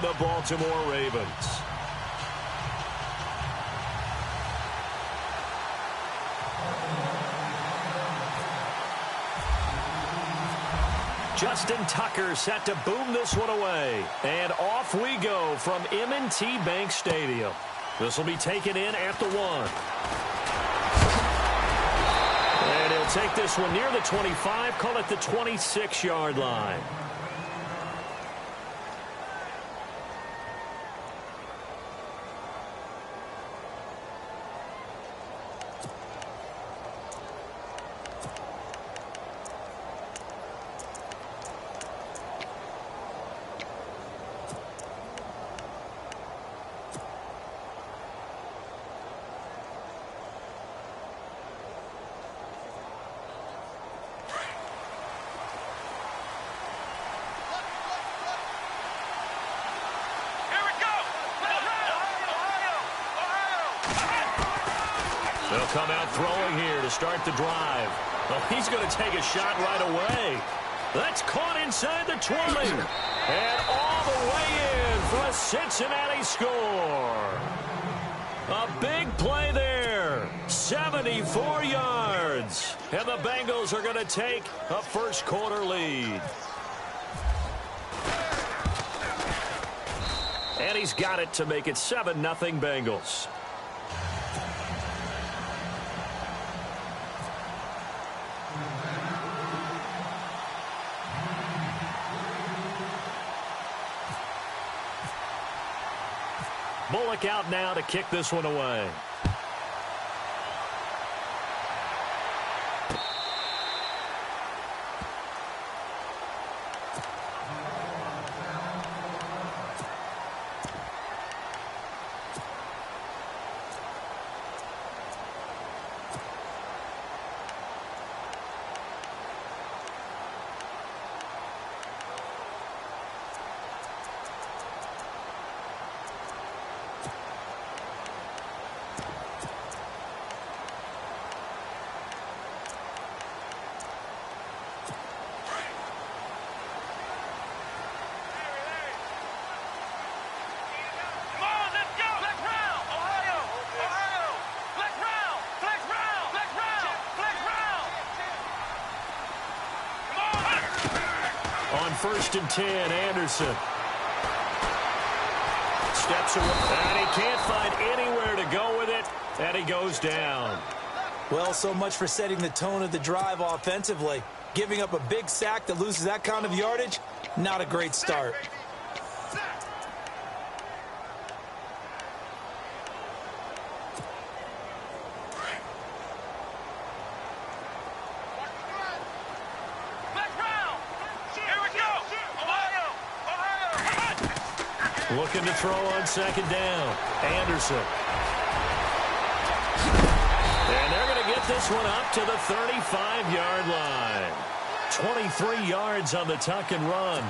the Baltimore Ravens. Justin Tucker set to boom this one away. And off we go from M&T Bank Stadium. This will be taken in at the 1. And he'll take this one near the 25, call it the 26-yard line. They'll come out throwing here to start the drive. Well, he's going to take a shot right away. That's caught inside the 20. And all the way in for a Cincinnati score. A big play there. 74 yards. And the Bengals are going to take a first quarter lead. And he's got it to make it 7-0 Bengals. Bullock out now to kick this one away. First and 10, Anderson. Steps away, and he can't find anywhere to go with it, and he goes down. Well, so much for setting the tone of the drive offensively. Giving up a big sack that loses that kind of yardage, not a great start. Looking to throw on second down. Anderson. And they're going to get this one up to the 35-yard line. 23 yards on the tuck and run.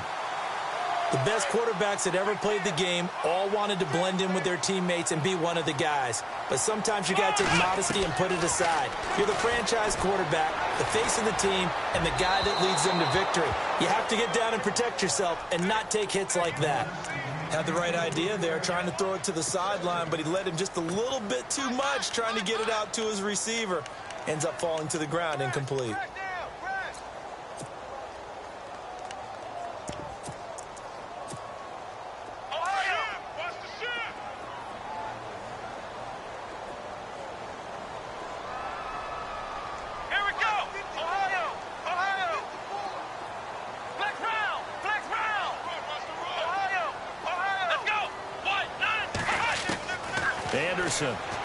The best quarterbacks that ever played the game all wanted to blend in with their teammates and be one of the guys. But sometimes you got to take modesty and put it aside. You're the franchise quarterback, the face of the team, and the guy that leads them to victory. You have to get down and protect yourself and not take hits like that. Had the right idea there, trying to throw it to the sideline, but he led him just a little bit too much, trying to get it out to his receiver. Ends up falling to the ground, incomplete.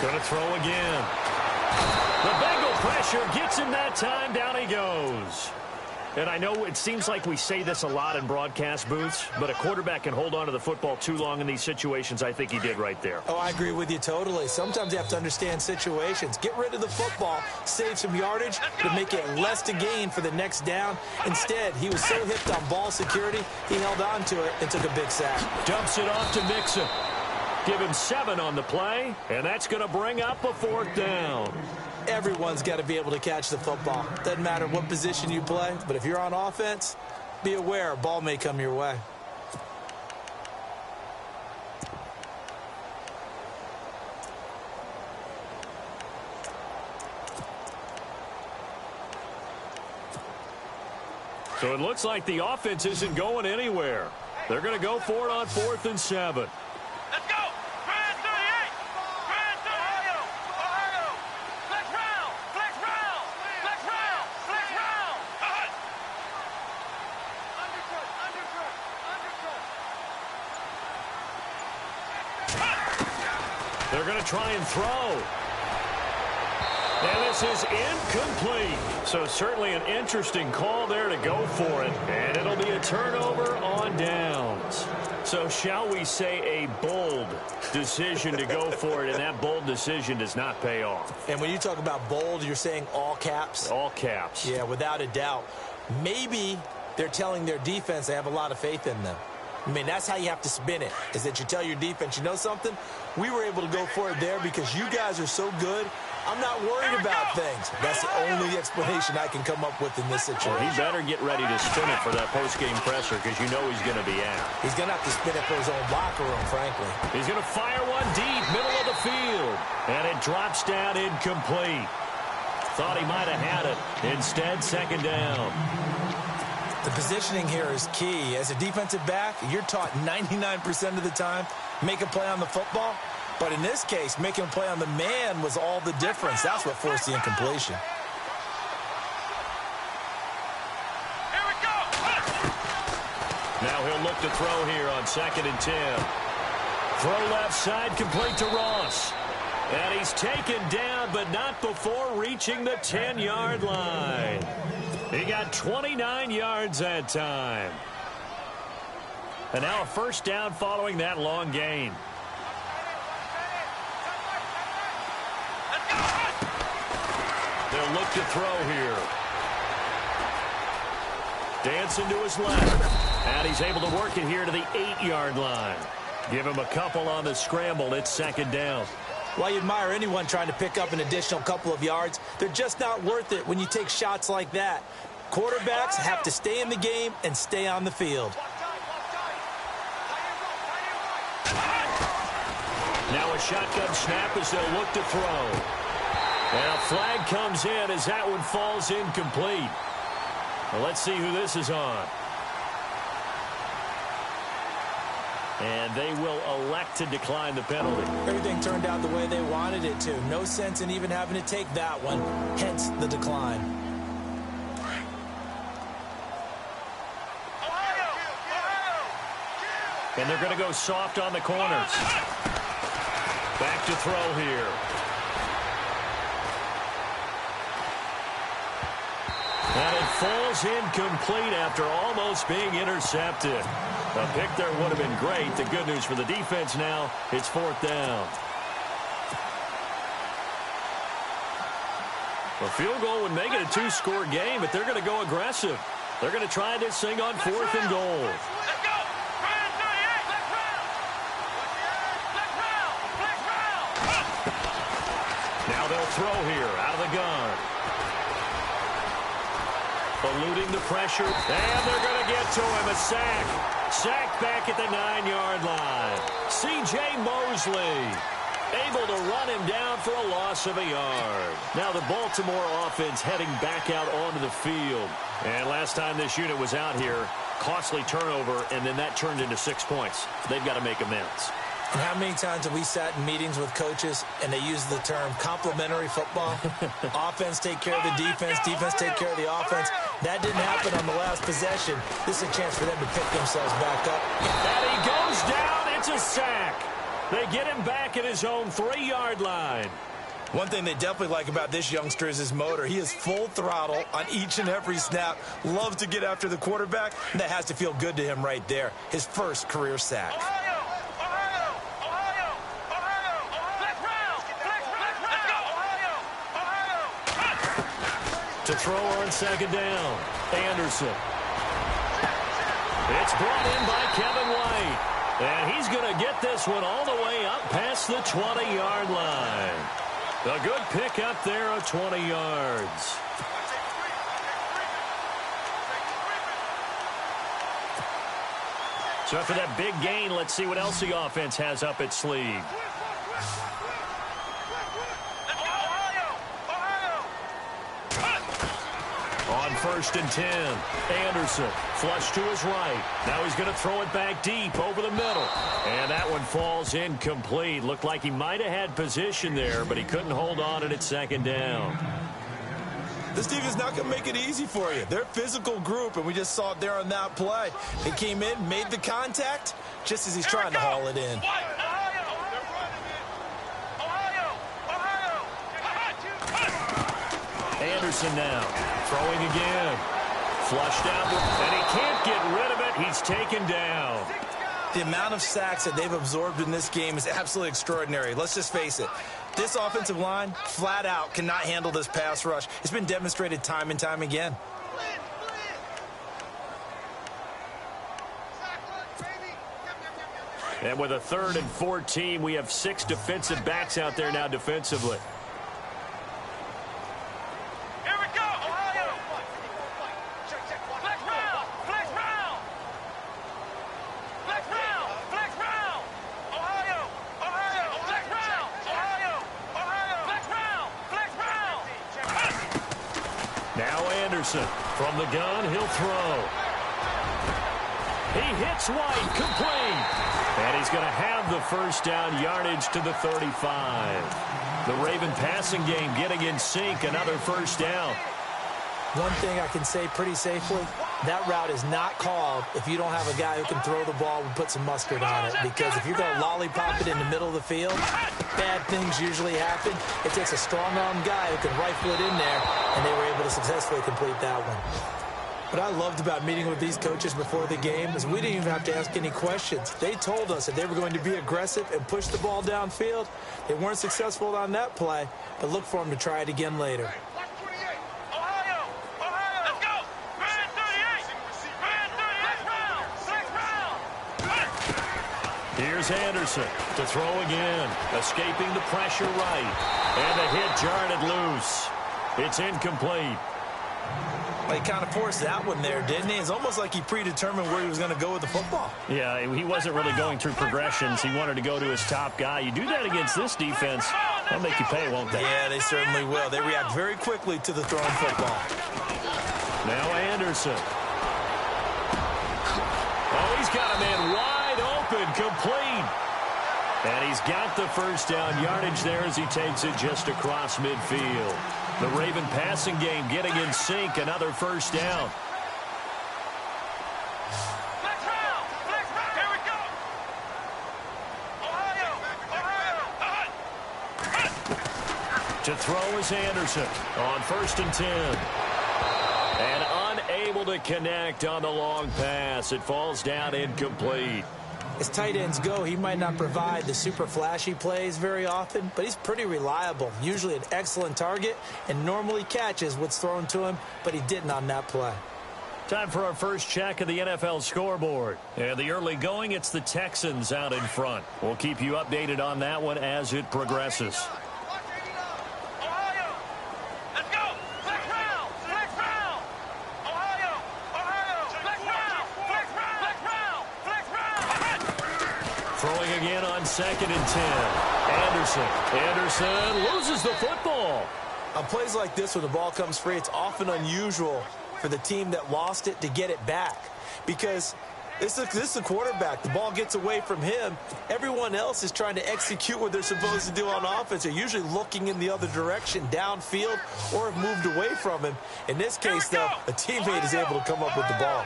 Going to throw again. The Bengal pressure gets him that time. Down he goes. And I know it seems like we say this a lot in broadcast booths, but a quarterback can hold on to the football too long in these situations. I think he did right there. Oh, I agree with you totally. Sometimes you have to understand situations. Get rid of the football, save some yardage to make it less to gain for the next down. Instead, he was so hipped on ball security, he held on to it and took a big sack. Dumps it off to Mixon. Give him 7 on the play, and that's going to bring up a 4th down. Everyone's got to be able to catch the football. Doesn't matter what position you play, but if you're on offense, be aware a ball may come your way. So it looks like the offense isn't going anywhere. They're going to go for it on 4th and 7. Let's go! Grand 38! Grand 38! Ohio! Flex round! Flex round! Flex round! Flex round! Undercut! Undercut! Undercut! They're going to try and throw. And this is incomplete. So certainly an interesting call there to go for it. And it'll be a turnover on downs. So shall we say a bold decision to go for it, and that bold decision does not pay off. And when you talk about bold, you're saying all caps? All caps. Yeah, without a doubt. Maybe they're telling their defense they have a lot of faith in them. I mean, that's how you have to spin it, is that you tell your defense, you know something? We were able to go for it there because you guys are so good. I'm not worried about things. That's the only explanation I can come up with in this situation. Well, he better get ready to spin it for that post-game presser because you know he's going to be out. He's going to have to spin it for his own locker room, frankly. He's going to fire one deep, middle of the field. And it drops down incomplete. Thought he might have had it. Instead, 2nd down. The positioning here is key. As a defensive back, you're taught 99% of the time, make a play on the football. But in this case, making a play on the man was all the difference. That's what forced the incompletion. Here we go! Now he'll look to throw here on 2nd and 10. Throw left side, complete to Ross. And he's taken down, but not before reaching the 10-yard line. He got 29 yards that time. And now a 1st down following that long gain. They'll look to throw here. Dancing to his left. And he's able to work it here to the 8-yard line. Give him a couple on the scramble. It's 2nd down. While you admire anyone trying to pick up an additional couple of yards, they're just not worth it when you take shots like that. Quarterbacks have to stay in the game and stay on the field. Now a shotgun snap as they'll look to throw. And a flag comes in as that one falls incomplete. Well, let's see who this is on. And they will elect to decline the penalty. Everything turned out the way they wanted it to. No sense in even having to take that one, hence the decline. And they're going to go soft on the corners. Back to throw here. And it falls incomplete after almost being intercepted. A pick there would have been great. The good news for the defense now, it's 4th down. A field goal would make it a 2-score game, but they're going to go aggressive. They're going to try this thing on 4th and goal. Let's go! Grand 38! Flex round! Flex round! Flex round! Now they'll throw here out of the gun. Eluding the pressure, and they're going to get to him. A sack. Sack back at the 9-yard line. C.J. Mosley able to run him down for a loss of a yard. Now the Baltimore offense heading back out onto the field. And last time this unit was out here, costly turnover, and then that turned into 6 points. They've got to make amends. And how many times have we sat in meetings with coaches and they use the term complementary football? Offense take care of the defense, defense take care of the offense. That didn't happen on the last possession. This is a chance for them to pick themselves back up. And he goes down. It's a sack. They get him back at his own 3-yard line. One thing they definitely like about this youngster is his motor. He is full throttle on each and every snap. Loves to get after the quarterback. And that has to feel good to him right there. His first career sack. To throw on 2nd down, Anderson. It's brought in by Kevin White. And he's going to get this one all the way up past the 20-yard line. A good pick up there of 20 yards. So after that big gain, let's see what else the offense has up its sleeve. On 1st and 10, Anderson flush to his right. Now he's going to throw it back deep over the middle. And that one falls incomplete. Looked like he might have had position there, but he couldn't hold on at its 2nd down. This defense is not going to make it easy for you. They're a physical group, and we just saw it there on that play. They came in, made the contact, just as he's trying to haul it in. Anderson now throwing again. Flushed out, and he can't get rid of it. He's taken down. The amount of sacks that they've absorbed in this game is absolutely extraordinary. Let's just face it. This offensive line, flat out, cannot handle this pass rush. It's been demonstrated time and time again. And with a 3rd and 14, we have 6 defensive backs out there now defensively. From the gun, he'll throw. He hits White, complete. And he's going to have the 1st down, yardage to the 35. The Raven passing game getting in sync, another 1st down. One thing I can say pretty safely, that route is not called if you don't have a guy who can throw the ball and put some mustard on it. Because if you're going to lollipop it in the middle of the field, bad things usually happen. It takes a strong-arm guy who can rifle it in there, and they were able to successfully complete that one. What I loved about meeting with these coaches before the game is we didn't even have to ask any questions. They told us that they were going to be aggressive and push the ball downfield. They weren't successful on that play, but look for them to try it again later. Here's Anderson to throw again, escaping the pressure right. And the hit jarred it loose. It's incomplete. Well, he kind of forced that one there, didn't he? It's almost like he predetermined where he was going to go with the football. Yeah, he wasn't really going through progressions. He wanted to go to his top guy. You do that against this defense, they'll make you pay, won't they? Yeah, they certainly will. They react very quickly to the thrown football. Now Anderson. Oh, he's got a man wide open, complete. And he's got the 1st down, yardage there as he takes it just across midfield. The Raven passing game getting in sync, another 1st down. Here we go. To throw is Anderson on 1st and 10. And unable to connect on the long pass. It falls down incomplete. As tight ends go, he might not provide the super flashy plays very often, but he's pretty reliable, usually an excellent target, and normally catches what's thrown to him, but he didn't on that play. Time for our first check of the NFL scoreboard. And the early going, it's the Texans out in front. We'll keep you updated on that one as it progresses. Throwing again on 2nd and 10. Anderson loses the football. On plays like this, when the ball comes free, it's often unusual for the team that lost it to get it back. Because this is a quarterback. The ball gets away from him. Everyone else is trying to execute what they're supposed to do on offense. They're usually looking in the other direction, downfield, or have moved away from him. In this case, though, a teammate is able to come up with the ball.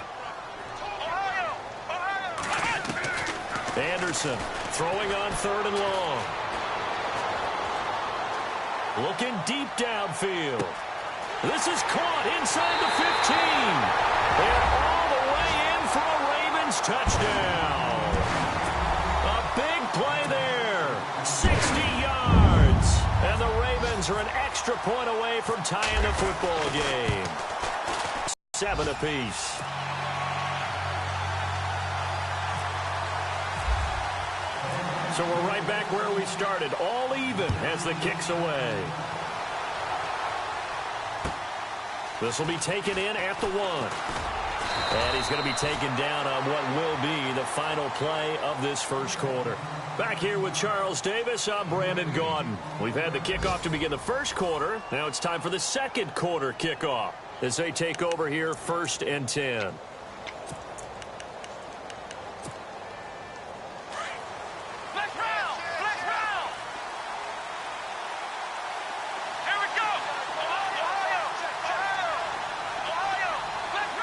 Anderson throwing on 3rd and long. Looking deep downfield. This is caught inside the 15. And all the way in for a Ravens touchdown. A big play there. 60 yards. And the Ravens are an extra point away from tying the football game. 7 apiece. So we're right back where we started, all even as the kick's away. This will be taken in at the 1. And he's going to be taken down on what will be the final play of this 1st quarter. Back here with Charles Davis, I'm Brandon Gaudin. We've had the kickoff to begin the 1st quarter. Now it's time for the 2nd quarter kickoff. as they take over here, 1st and 10.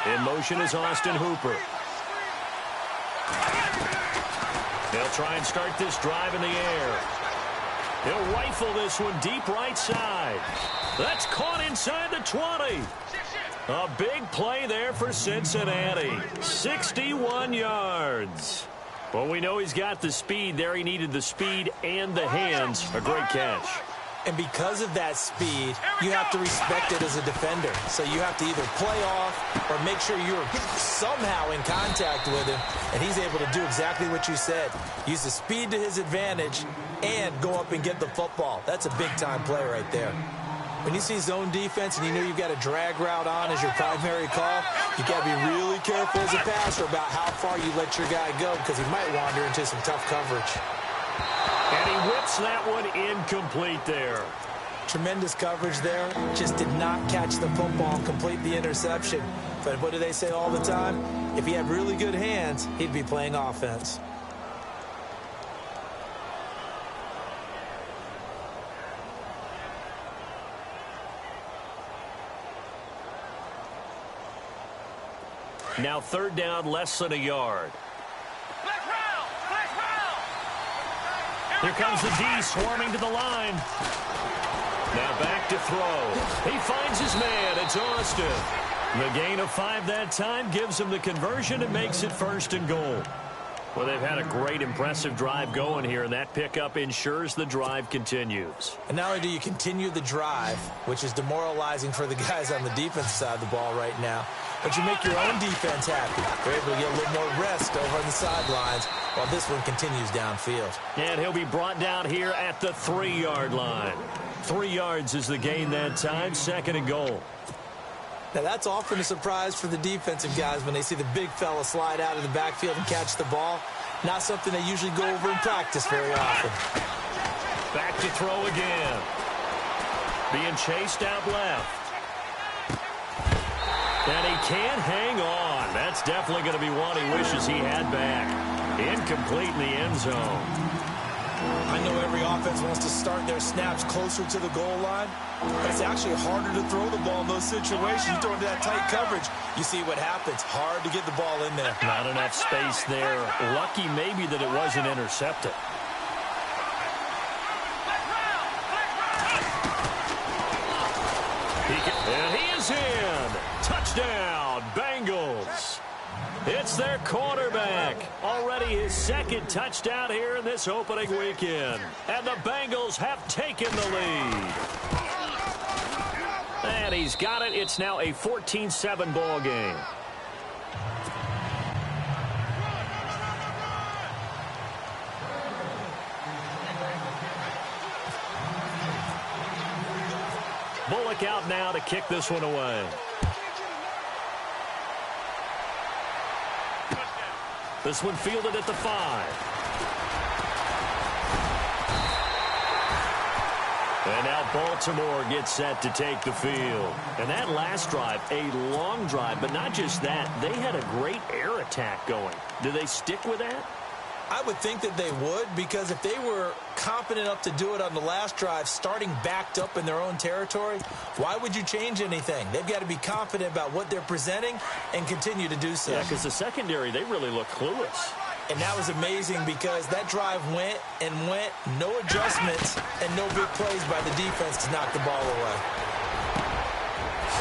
In motion is Austin Hooper. They'll try and start this drive in the air. He'll rifle this one deep right side. That's caught inside the 20. A big play there for Cincinnati. 61 yards. Well, we know he's got the speed there. He needed the speed and the hands. A great catch. And because of that speed, you have to respect it as a defender. So you have to either play off or make sure you're somehow in contact with him. And he's able to do exactly what you said. Use the speed to his advantage and go up and get the football. That's a big-time play right there. When you see zone defense and you know you've got a drag route on as your primary call, you've got to be really careful as a passer about how far you let your guy go because he might wander into some tough coverage. And he whips that one incomplete there. Tremendous coverage there. Just did not catch the football and complete the interception. But what do they say all the time? If he had really good hands, he'd be playing offense. Now 3rd down, less than a yard. Here comes the D swarming to the line. Now back to throw. He finds his man. It's Austin. The gain of 5 that time gives him the conversion and makes it 1st and goal. Well, they've had a great, impressive drive going here, and that pickup ensures the drive continues. And not only do you continue the drive, which is demoralizing for the guys on the defensive side of the ball right now, but you make your own defense happy. They're able to get a little more rest over on the sidelines while this one continues downfield. And he'll be brought down here at the 3-yard line. 3 yards is the gain that time, 2nd and goal. Now, that's often a surprise for the defensive guys when they see the big fella slide out of the backfield and catch the ball. Not something they usually go over in practice very often. Back to throw again. Being chased out left. And he can't hang on. That's definitely going to be one he wishes he had back. Incomplete in the end zone. I know every offense wants to start their snaps closer to the goal line, but it's actually harder to throw the ball in those situations. You throw into that tight coverage, you see what happens. Hard to get the ball in there. Not enough space there. Lucky maybe that it wasn't intercepted. And he is in. Touchdown, Bengals. It's their quarterback. Already his 2nd touchdown here in this opening weekend. And the Bengals have taken the lead. And he's got it. It's now a 14-7 ball game. Bullock out now to kick this one away. This one fielded at the 5. And now Baltimore gets set to take the field. And that last drive, a long drive, but not just that. They had a great air attack going. Do they stick with that? I would think that they would, because if they were confident enough to do it on the last drive, starting backed up in their own territory, why would you change anything? They've got to be confident about what they're presenting and continue to do so. Yeah, because the secondary, they really look clueless. And that was amazing because that drive went and went, no adjustments, and no big plays by the defense to knock the ball away.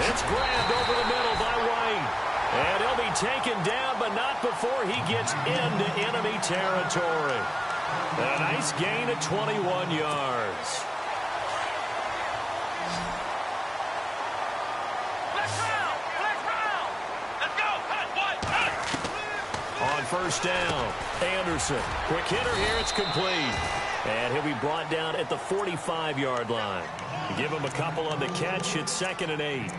It's grabbed over the middle by White. And he'll be taken down, but not before he gets into enemy territory. A nice gain of 21 yards. Let's go. On 1st down, Anderson. Quick hitter here, it's complete. And he'll be brought down at the 45-yard line. Give him a couple on the catch, it's 2nd and 8.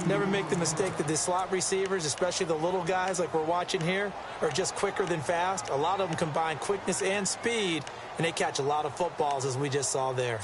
Never make the mistake that the slot receivers, especially the little guys like we're watching here, are just quicker than fast. A lot of them combine quickness and speed, and they catch a lot of footballs, as we just saw there.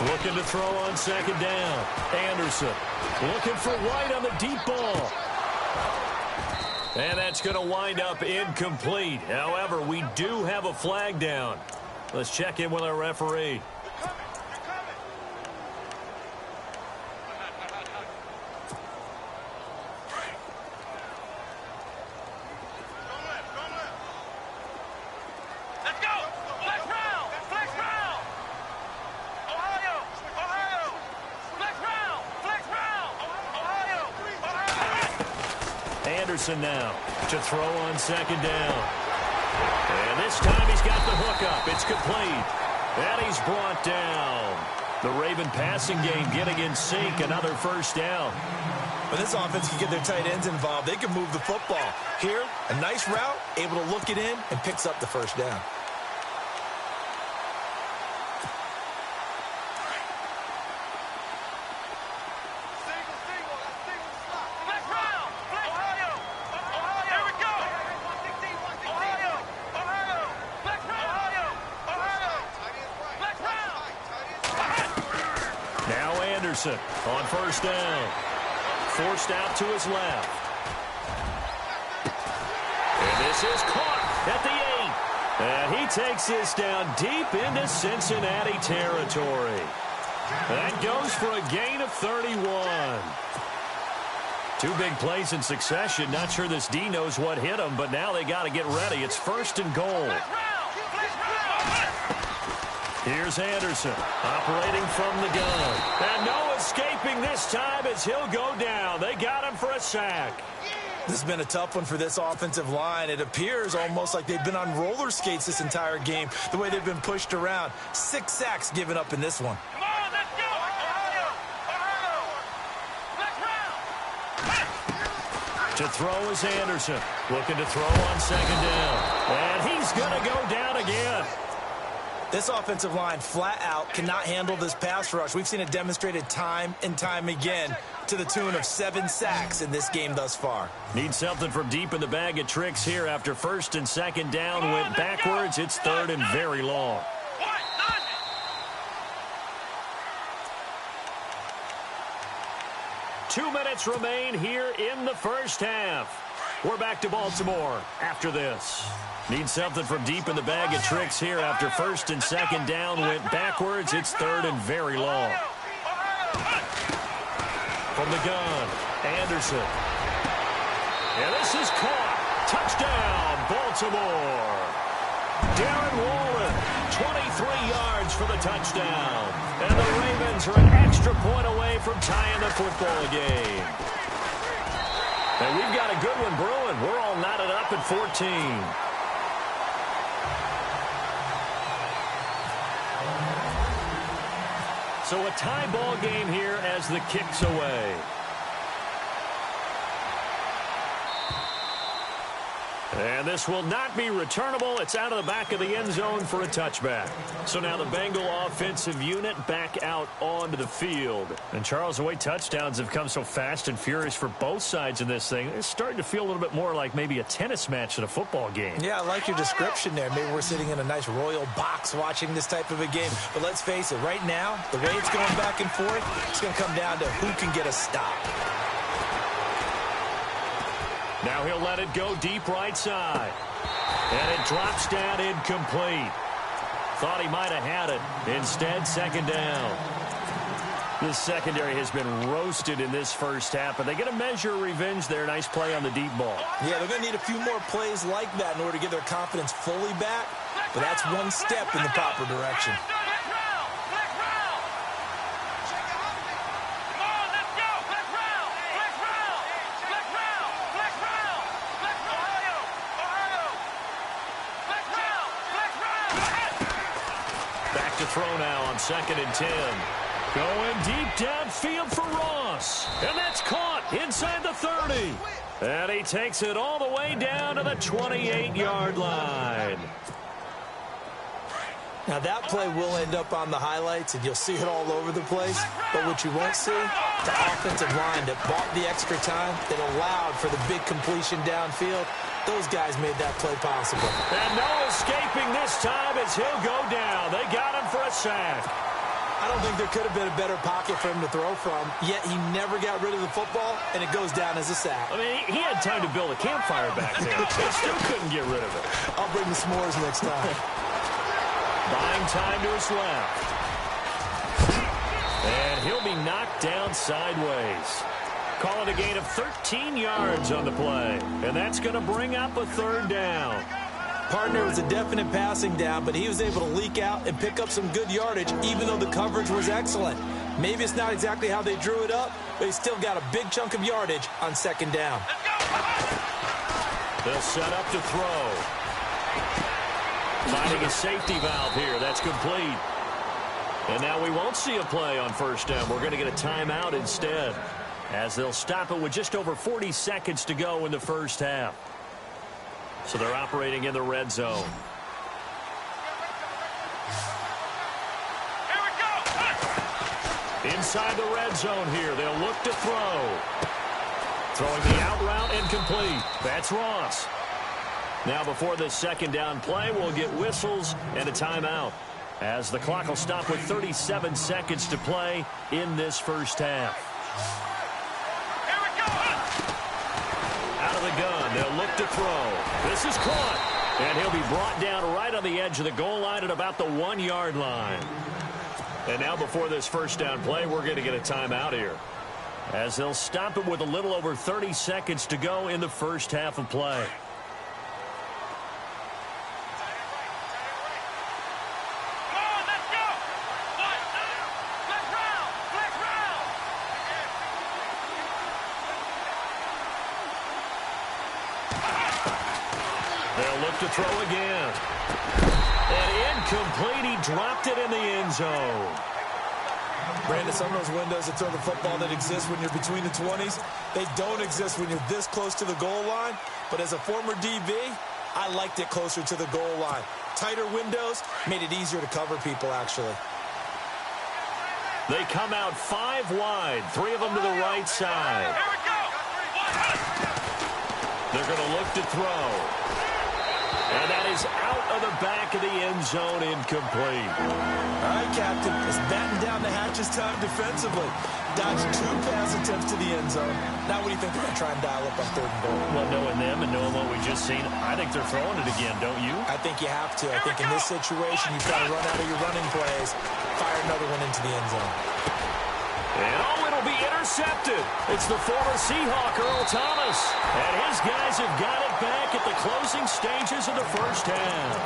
Looking to throw on second down. Anderson looking for White on the deep ball. And that's going to wind up incomplete. However, we do have a flag down. Let's check in with our referee. Anderson now to throw on second down. And this time he's got the hook up. It's complete. And he's brought down. The Raven passing game getting in sync. Another first down. When this offense can get their tight ends involved, they can move the football. Here, a nice route, able to look it in, and picks up the first down. On first down. Forced out to his left. And this is caught at the 8. And he takes this down deep into Cincinnati territory. That goes for a gain of 31. Two big plays in succession. Not sure this D knows what hit him, but now they got to get ready. It's first and goal. Here's Anderson operating from the gun. And no escaping this time as he'll go down. They got him for a sack. This has been a tough one for this offensive line. It appears almost like they've been on roller skates this entire game, the way they've been pushed around. 6 sacks given up in this one. Come on, let's go! To throw is Anderson. Looking to throw on second down. And he's going to go down again. This offensive line flat out cannot handle this pass rush. We've seen it demonstrated time and time again to the tune of 7 sacks in this game thus far. Need something from deep in the bag of tricks here after first and second down went backwards. It's third and very long. 2 minutes remain here in the first half. We're back to Baltimore after this. Need something from deep in the bag of tricks here after first and second down went backwards. It's third and very long. From the gun, Anderson. And this is caught. Touchdown, Baltimore. Darren Wallen, 23 yards for the touchdown. And the Ravens are an extra point away from tying the football game. And we've got a good one brewing. We're all knotted up at 14. So a tie ball game here as the kick's away. And this will not be returnable. It's out of the back of the end zone for a touchback. So now the Bengal offensive unit back out onto the field. And Charles, the way touchdowns have come so fast and furious for both sides in this thing, it's starting to feel a little bit more like maybe a tennis match than a football game. Yeah, I like your description there. Maybe we're sitting in a nice royal box watching this type of a game. But let's face it, right now, the way it's going back and forth, it's going to come down to who can get a stop. Now he'll let it go deep right side. And it drops down incomplete. Thought he might have had it. Instead, second down. This secondary has been roasted in this first half, but they get a measure of revenge there. Nice play on the deep ball. Yeah, they're going to need a few more plays like that in order to get their confidence fully back. But that's one step in the proper direction. Throw now on 2nd and 10. Going deep downfield for Ross. And that's caught inside the 30. And he takes it all the way down to the 28-yard line. Now that play will end up on the highlights, and you'll see it all over the place. But what you won't see, the offensive line that bought the extra time, that allowed for the big completion downfield. Those guys made that play possible. And no escaping this time as he'll go down. They got him for a sack. I don't think there could have been a better pocket for him to throw from, yet he never got rid of the football, and it goes down as a sack. I mean, he had time to build a campfire back there. He still couldn't get rid of it. I'll bring the s'mores next time. Buying time to his left. And he'll be knocked down sideways. Calling a gain of 13 yards on the play. And that's going to bring up a third down. Partner was a definite passing down, but he was able to leak out and pick up some good yardage, even though the coverage was excellent. Maybe it's not exactly how they drew it up, but he still got a big chunk of yardage on second down. They'll set up to throw. Finding a safety valve here. That's complete. And now we won't see a play on first down. We're going to get a timeout instead, as they'll stop it with just over 40 seconds to go in the first half. So they're operating in the red zone. Here we go. Inside the red zone here, they'll look to throw. Throwing the out route and complete. That's Ross. Now before this second down play, we'll get whistles and a timeout, as the clock will stop with 37 seconds to play in this first half. Here we go. Out of the gun, they'll look to throw. This is caught, and he'll be brought down right on the edge of the goal line at about the 1-yard line. And now before this first down play, we're going to get a timeout here, as they'll stop it with a little over 30 seconds to go in the first half of play. Come on, let's go. Flex round. Flex round. They'll look to throw again. And incomplete. He dropped it in the end zone. Brandon, some of those windows that throw the football that exist when you're between the 20s, they don't exist when you're this close to the goal line. But as a former DB, I liked it closer to the goal line. Tighter windows made it easier to cover people, actually. They come out 5 wide, 3 of them to the right side. Here we go. They're going to look to throw. And that is out of the back of the end zone, incomplete. All right, Captain. It's batten down the hatches time defensively. Dodged 2 pass attempts to the end zone. Now what do you think they're going to try and dial up on third and goal? Well, knowing them and knowing what we just seen, I think they're throwing it again, don't you? I think you have to. I think in this situation, you've got to run out of your running plays, fire another one into the end zone. And oh, it'll be intercepted. It's the former Seahawk, Earl Thomas. And his guys have got it back at the closing stages of the first half.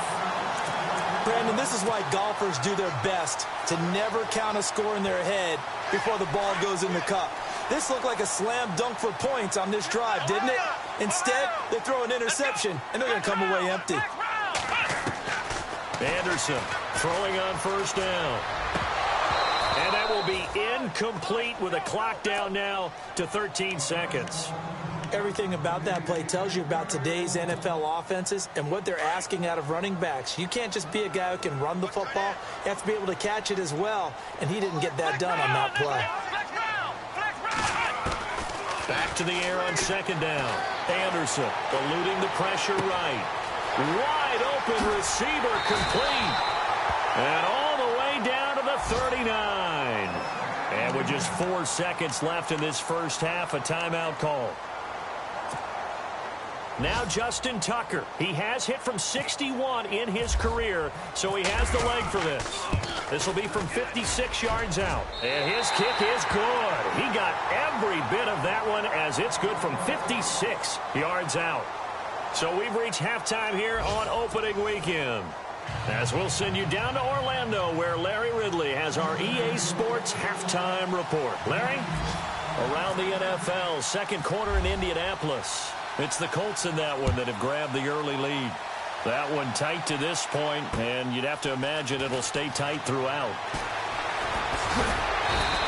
Brandon, this is why golfers do their best to never count a score in their head before the ball goes in the cup. This looked like a slam dunk for points on this drive, didn't it? Instead, they throw an interception, and they're going to come away empty. Anderson throwing on first down. And that will be incomplete with a clock down now to 13 seconds. Everything about that play tells you about today's NFL offenses and what they're asking out of running backs. You can't just be a guy who can run the football. You have to be able to catch it as well, and he didn't get that done on that play. Back to the air on second down. Anderson eluding the pressure right. Wide open receiver complete. And all the way down to the 39. And with just 4 seconds left in this first half, a timeout call. Now Justin Tucker. He has hit from 61 in his career, so he has the leg for this. This will be from 56 yards out. And his kick is good. He got every bit of that one, as it's good from 56 yards out. So we've reached halftime here on opening weekend, as we'll send you down to Orlando, where Larry Ridley has our EA Sports halftime report. Larry, around the NFL, second quarter in Indianapolis. It's the Colts in that one that have grabbed the early lead. That one tight to this point, and you'd have to imagine it'll stay tight throughout.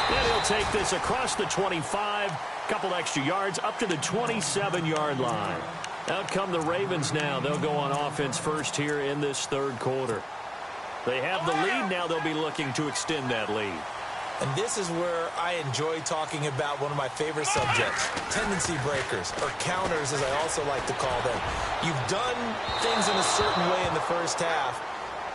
And he'll take this across the 25, couple extra yards, up to the 27-yard line. Out come the Ravens now. They'll go on offense first here in this third quarter. They have the lead now. They'll be looking to extend that lead. And this is where I enjoy talking about one of my favorite subjects, tendency breakers, or counters as I also like to call them. You've done things in a certain way in the first half,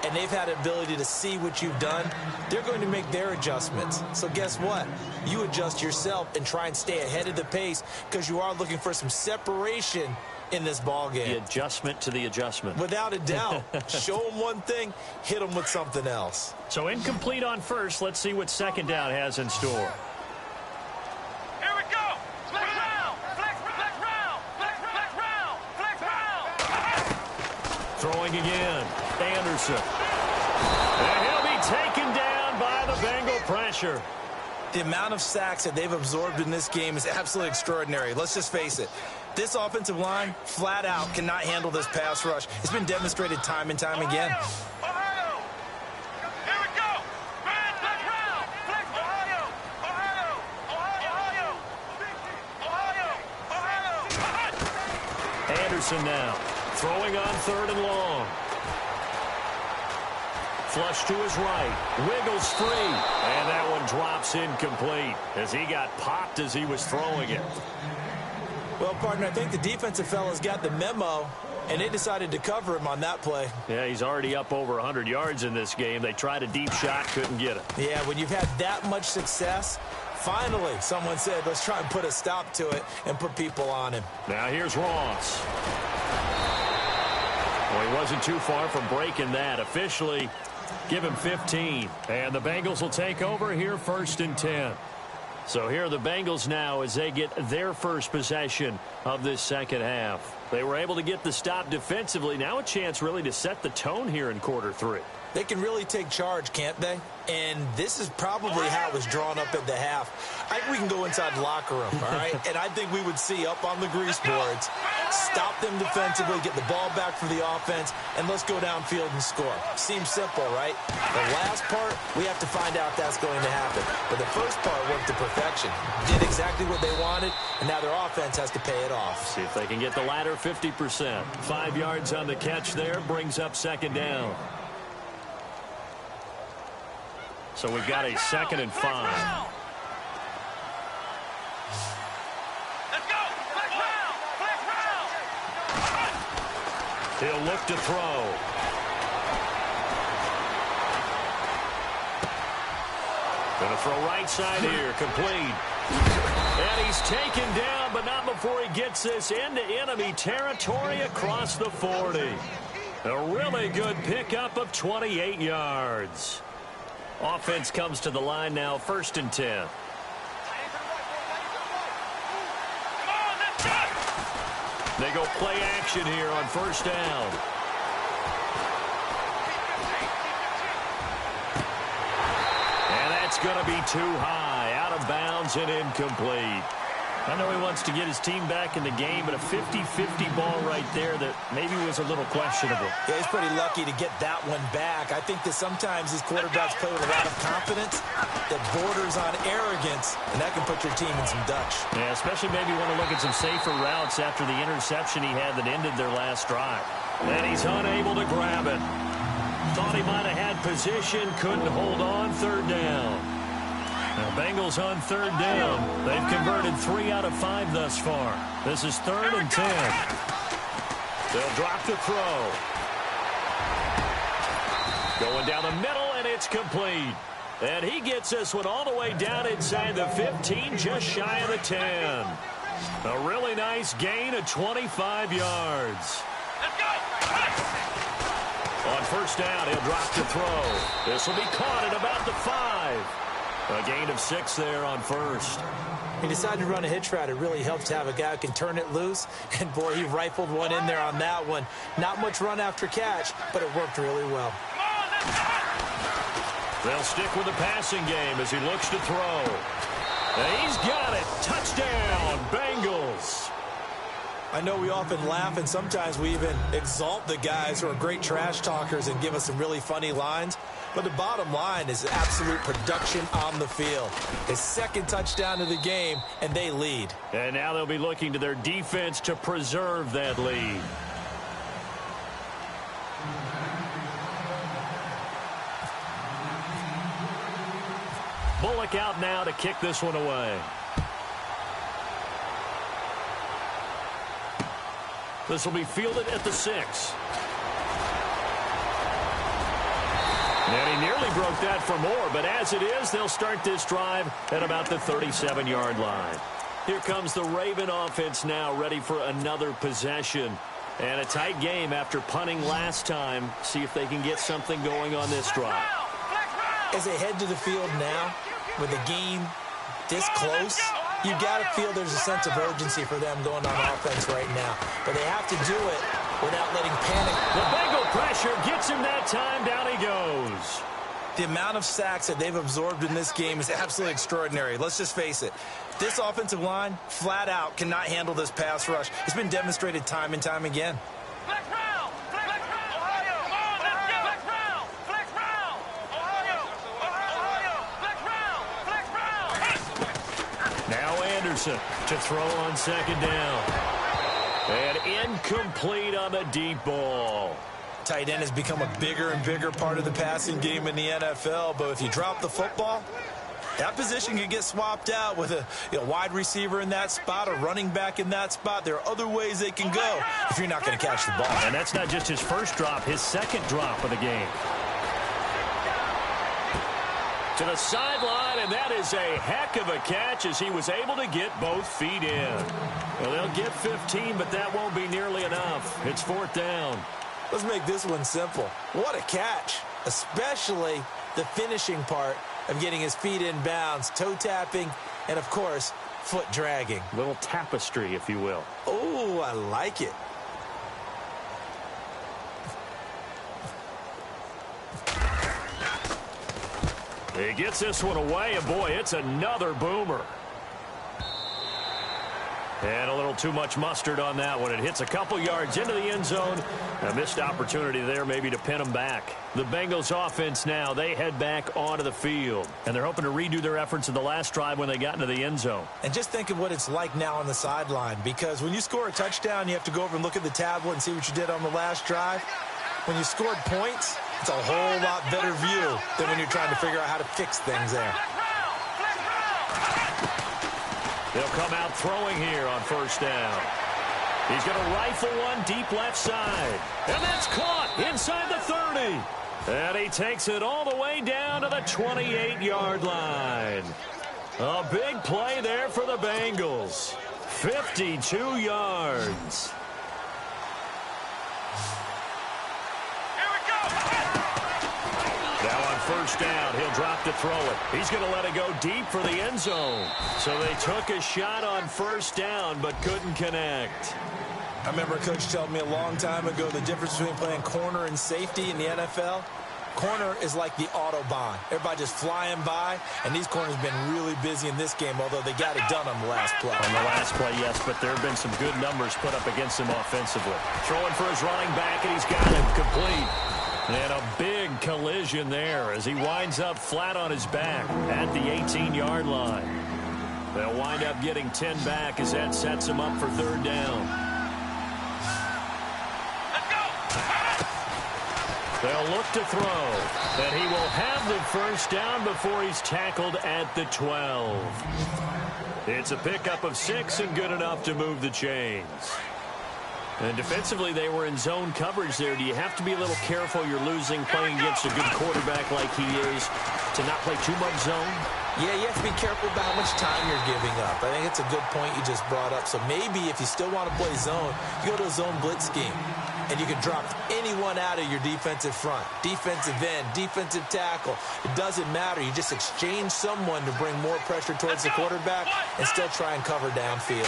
and they've had the ability to see what you've done, they're going to make their adjustments. So guess what? You adjust yourself and try and stay ahead of the pace because you are looking for some separation in this ball game. The adjustment to the adjustment. Without a doubt. Show them one thing, hit them with something else. So incomplete on first. Let's see what second down has in store. Here we go. Flex round. Flex round. Flex round. Flex round. Throwing again. Anderson. And he'll be taken down by the Bengal pressure. The amount of sacks that they've absorbed in this game is absolutely extraordinary. Let's just face it. This offensive line, flat out, cannot handle this pass rush. It's been demonstrated time and time again. Ohio. Here we go. Flex round. Flex Ohio. Anderson now. Throwing on third and long. Flush to his right. Wiggles free. And that one drops incomplete as he got popped as he was throwing it. Well, partner, I think the defensive fellas got the memo, and they decided to cover him on that play. Yeah, he's already up over 100 yards in this game. They tried a deep shot, couldn't get it. Yeah, when you've had that much success, finally someone said, let's try and put a stop to it and put people on him. Now here's Ross. Well, he wasn't too far from breaking that. Officially, give him 15. And the Bengals will take over here 1st and 10. So here are the Bengals now as they get their first possession of this second half. They were able to get the stop defensively. Now a chance really to set the tone here in quarter 3. They can really take charge, can't they? And this is probably how it was drawn up at the half. I think we can go inside the locker room, all right? And I think we would see up on the grease boards, stop them defensively, get the ball back for the offense, and let's go downfield and score. Seems simple, right? The last part, we have to find out if that's going to happen. But the first part worked to perfection. Did exactly what they wanted, and now their offense has to pay it off. See if they can get the latter 50%. 5 yards on the catch there, brings up second down. So we've got a 2nd and 5. Let's go. Flex round. Flex round. He'll look to throw. Gonna throw right side here, complete. And he's taken down, but not before he gets this into enemy territory across the 40. A really good pickup of 28 yards. Offense comes to the line now, 1st and 10. Come on, let's go. They go play action here on 1st down. And that's going to be too high, out of bounds and incomplete. I know he wants to get his team back in the game, but a 50-50 ball right there that maybe was a little questionable. Yeah, he's pretty lucky to get that one back. I think that sometimes these quarterbacks play with a lot of confidence that borders on arrogance, and that can put your team in some Dutch. Yeah, especially maybe want to look at some safer routes after the interception he had that ended their last drive. And he's unable to grab it. Thought he might have had position, couldn't hold on, 3rd down. Now, Bengals on 3rd down. They've converted 3 out of 5 thus far. This is 3rd and 10. They'll drop the throw. Going down the middle, and it's complete. And he gets this one all the way down inside the 15, just shy of the 10. A really nice gain of 25 yards. Let's go. On 1st down, he'll drop the throw. This will be caught at about the 5. A gain of 6 there on 1st. He decided to run a hitch route. It really helps to have a guy who can turn it loose. And, boy, he rifled one in there on that one. Not much run after catch, but it worked really well. Come on, let's go. They'll stick with the passing game as he looks to throw. And he's got it. Touchdown, Bengals. I know we often laugh, and sometimes we even exalt the guys who are great trash talkers and give us some really funny lines. But the bottom line is absolute production on the field. His 2nd touchdown of the game, and they lead. And now they'll be looking to their defense to preserve that lead. Bullock out now to kick this one away. This will be fielded at the 6. Nearly broke that for more, but as it is, they'll start this drive at about the 37-yard line. Here comes the Raven offense now, ready for another possession. And a tight game after punting last time. See if they can get something going on this drive. As they head to the field now, with the game this close, you've got to feel there's a sense of urgency for them going on offense right now. But they have to do it without letting panic. The Bengal pressure gets him that time. Down he goes. The amount of sacks that they've absorbed in this game is absolutely extraordinary. Let's just face it. This offensive line, flat out, cannot handle this pass rush. It's been demonstrated time and time again. Flex round! Flex round! Ohio! Let's go! Flex round! Flex round! Ohio! Ohio! Flex round! Flex round! Now Anderson to throw on second down. And incomplete on the deep ball. Tight end has become a bigger and bigger part of the passing game in the NFL, but if you drop the football, that position can get swapped out with a wide receiver in that spot, a running back in that spot. There are other ways they can go if you're not going to catch the ball. And that's not just his first drop, his second drop of the game. To the sideline, and that is a heck of a catch as he was able to get both feet in. Well, they'll get 15, but that won't be nearly enough. It's fourth down. Let's make this one simple. What a catch, especially the finishing part of getting his feet in bounds, toe tapping, and, of course, foot dragging. Little tapestry, if you will. Oh, I like it. He gets this one away, and boy, it's another boomer. And a little too much mustard on that one. It hits a couple yards into the end zone. A missed opportunity there maybe to pin them back. The Bengals offense now, they head back onto the field. And they're hoping to redo their efforts in the last drive when they got into the end zone. And just think of what it's like now on the sideline, because when you score a touchdown, you have to go over and look at the tablet and see what you did on the last drive. When you scored points, it's a whole lot better view than when you're trying to figure out how to fix things there. They'll come out throwing here on first down. He's going to rifle one deep left side. And that's caught inside the 30. And he takes it all the way down to the 28-yard line. A big play there for the Bengals. 52 yards. Now on first down, he'll drop to throw it. He's going to let it go deep for the end zone. So they took a shot on first down, but couldn't connect. I remember a coach telling me a long time ago the difference between playing corner and safety in the NFL. Corner is like the Autobahn. Everybody just flying by, and these corners have been really busy in this game, although they got it done on the last play. On the last play, yes, but there have been some good numbers put up against him offensively. Throwing for his running back, and he's got him complete. And a big collision there as he winds up flat on his back at the 18-yard line. They'll wind up getting 10 back as that sets him up for third down. They'll look to throw, and he will have the first down before he's tackled at the 12. It's a pickup of 6 and good enough to move the chains. And defensively, they were in zone coverage there. Do you have to be a little careful you're losing playing against a good quarterback like he is to not play too much zone? Yeah, you have to be careful about how much time you're giving up. I think it's a good point you just brought up. So maybe if you still want to play zone, you go to a zone blitz scheme. And you can drop anyone out of your defensive front. Defensive end, defensive tackle. It doesn't matter. You just exchange someone to bring more pressure towards the quarterback and still try and cover downfield.